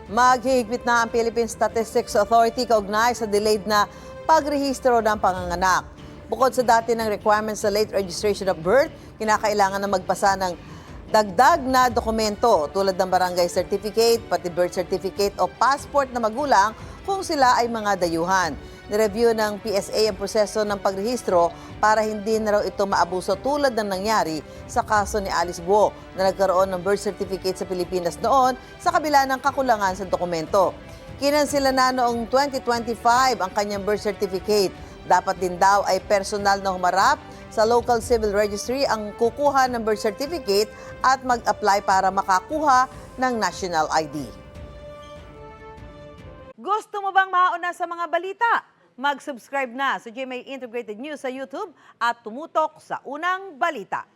Maghihigpit na ang Philippine Statistics Authority kaugnay sa delayed na pagrehistro ng panganganak. Bukod sa dati ng requirements sa late registration of birth, kinakailangan na magpasa ng dagdag na dokumento tulad ng barangay certificate, pati birth certificate o passport na magulang kung sila ay mga dayuhan. Nireview ng PSA ang proseso ng pagrehistro para hindi na raw ito maabuso tulad ng nangyari sa kaso ni Alice Guo na nagkaroon ng birth certificate sa Pilipinas noon sa kabila ng kakulangan sa dokumento. Kinansila na noong 2025 ang kanyang birth certificate. Dapat din daw ay personal na humarap sa local civil registry ang kukuha ng birth certificate at mag-apply para makakuha ng national ID. Gusto mo bang mauna sa mga balita? Mag-subscribe na sa GMA Integrated News sa YouTube at tumutok sa unang balita.